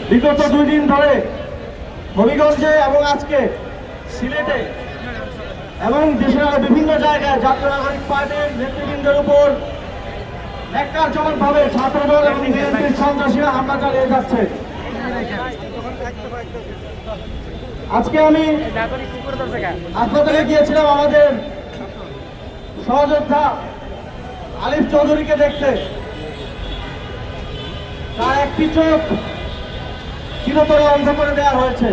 বিগত 2 দিন ধরে হবিগঞ্জে এবং আজকে সিলেটে এবং দেশের বিভিন্ন জায়গায় জাতীয় নাগরিক পার্টির নেতৃবৃন্দের উপর ন্যাক্কারজনকভাবে ছাত্রদল এবং বিএনপির সন্ত্রাসীরা হামলা চালিয়ে যাচ্ছে। আজকে আমি হাসপাতালে গিয়েছিলাম আমাদের সহযোদ্ধা আলিফ চৌধুরীকে দেখতে। তার একটি চোখ চিরতরে অন্ধ করে দেওয়া হয়েছে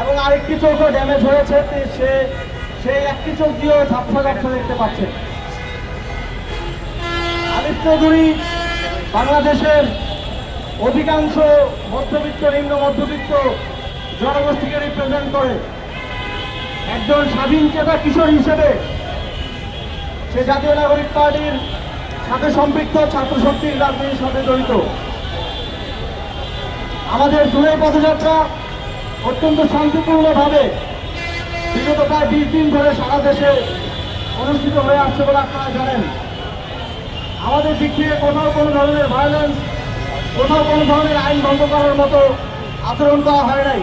এবং আরেকটি চোখও ড্যামেজ হয়েছে। সেই একটি চোখ দিয়েও ঝাপসা ঝাপসা দেখতে পাচ্ছে। আলিফ চৌধুরী বাংলাদেশের অধিকাংশ মধ্যবিত্ত নিম্ন মধ্যবিত্ত জনগোষ্ঠীকে রিপ্রেজেন্ট করে। একজন স্বাধীন চেতা কিশোর হিসেবে সে জাতীয় নাগরিক পার্টির সাথে সম্পৃক্ত, ছাত্র শক্তির রাজনীতির সাথে জড়িত। আমাদের জুলাই পদযাত্রা অত্যন্ত শান্তিপূর্ণভাবে বিগত প্রায় 20 দিন ধরে সারা দেশে অনুষ্ঠিত হয়ে আসছে বলে আপনারা জানেন। আমাদের দিক থেকে কোথাও কোনো ধরনের ভায়োলেন্স, কোথাও কোনো ধরনের আইন ভঙ্গ করার মতো আচরণ করা হয় নাই।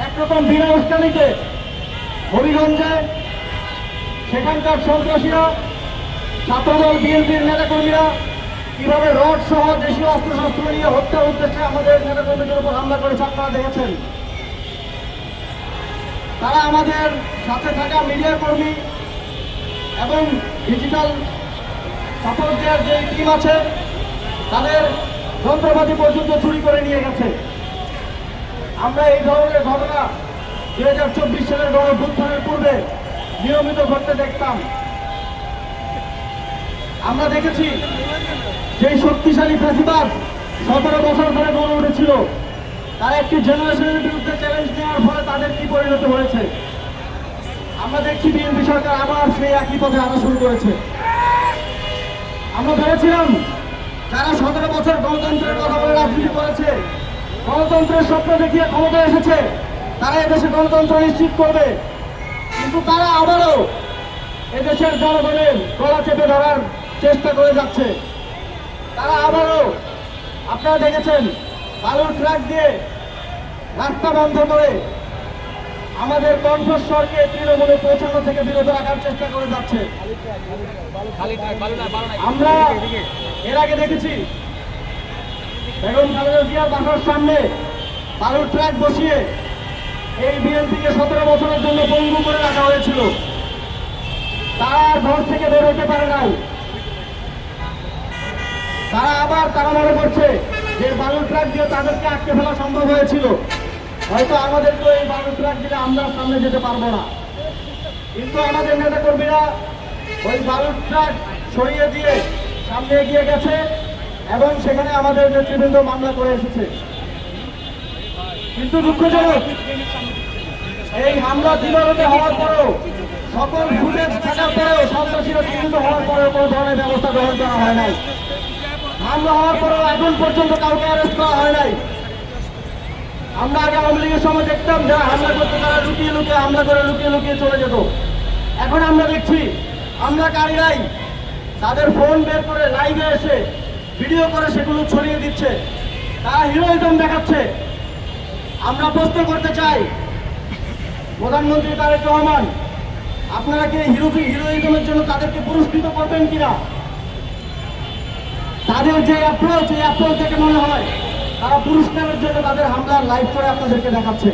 একরকম বিনা উস্কানিতে হবিগঞ্জে সেখানকার সন্ত্রাসীরা, ছাত্রদল বিএনপির নেতাকর্মীরা কিভাবে রড সহ দেশীয় অস্ত্রশস্ত্র নিয়ে হত্যার উদ্দেশ্যে আমাদের নেতাকর্মীদের উপর হামলা করেছে আপনারা দেখেছেন। তারা আমাদের সাথে থাকা মিডিয়া কর্মী এবং ডিজিটাল সাপোর্ট দেওয়ার যে টিম আছে তাদের যন্ত্রপাতি পর্যন্ত চুরি করে নিয়ে গেছে। আমরা এই ধরনের ঘটনা 2024 সালের গণঅভ্যুত্থানের পূর্বে নিয়মিত ঘটতে দেখতাম। আমরা দেখেছি যে শক্তিশালী ফ্যাসিবাদ 17 বছর ধরে গড়ে উঠেছিল, তারা একটি জেনারেশনের বিরুদ্ধে চ্যালেঞ্জ নেওয়ার ফলে তাদের কি পরিণত হয়েছে। আমরা দেখছি বিএনপি সরকার আবার সেই একই পথে হাঁটা শুরু করেছে। আমরা ভেবেছিলাম যারা 17 বছর গণতন্ত্রের কথা বলে রাজনীতি করেছে, গণতন্ত্রের স্বপ্ন দেখিয়ে ক্ষমতায় এসেছে, তারা এদেশে গণতন্ত্র নিশ্চিত করবে। কিন্তু তারা আবারও এদেশের জনগণের গলা চেপে ধরার চেষ্টা করে যাচ্ছে। তারা আবারও, আপনারা দেখেছেন, বালুর ট্রাক দিয়ে রাস্তা বন্ধ করে আমাদের কণ্ঠস্বরকে তৃণমূলে পৌঁছানো থেকে বিরত রাখার চেষ্টা করে যাচ্ছে। আমরা এর আগে দেখেছি বেগম খালেদা জিয়ার বাসার সামনে বালুর ট্রাক বসিয়ে এই বিএনপিকে 17 বছরের জন্য পঙ্গু করে রাখা হয়েছিল। তারা আর ঘর থেকে বের হতে পারে নাই। তারা মনে করছে যে বালুর ট্রাক দিয়ে তাদেরকে আটকে ফেলা সম্ভব হয়েছিল। হয়তো আমাদেরকে এই বালুর ট্রাক দিলে আমরা সামনে যেতে পারবো না। কিন্তু আমাদের নেতা কর্মীরা ওই বালুর ট্রাক সরিয়ে দিয়ে সামনে এগিয়ে গেছে এবং সেখানে আমাদের নেতৃবৃন্দ মামলা করে এসেছে। কিন্তু দুঃখজনক, এই হামলা দিবারতে হওয়ার পরেও, সকল ফুটেজ থাকার পরেও, সন্ত্রাসীরা চিহ্নিত হওয়ার পরেও কোনো ধরনের ব্যবস্থা গ্রহণ করা হয় নাই। হামলা হওয়ার পরেও এখন পর্যন্ত কাউকে অ্যারেস্ট করা হয় নাই। আমরা আগে আওয়ামী লীগের সময় দেখতাম যারা হামলা করতে তারা লুকিয়ে লুকিয়ে হামলা করে লুকিয়ে লুকিয়ে চলে যেত। এখন আমরা দেখছি হামলাকারীরাই তাদের ফোন বের করে লাইভে এসে ভিডিও করে সেগুলো ছড়িয়ে দিচ্ছে। তারা হিরোইজম দেখাচ্ছে। আমরা প্রশ্ন করতে চাই, প্রধানমন্ত্রী তারেক রহমান, আপনারা কি হিরোইজমের জন্য তাদেরকে পুরস্কৃত করবেন কিনা? তাদের যে অ্যাপ্রোচ, এই অ্যাপ্রোচ দেখে মনে হয় তারা পুরস্কারের জন্য তাদের হামলার লাইভ করে আপনাদেরকে দেখাচ্ছে।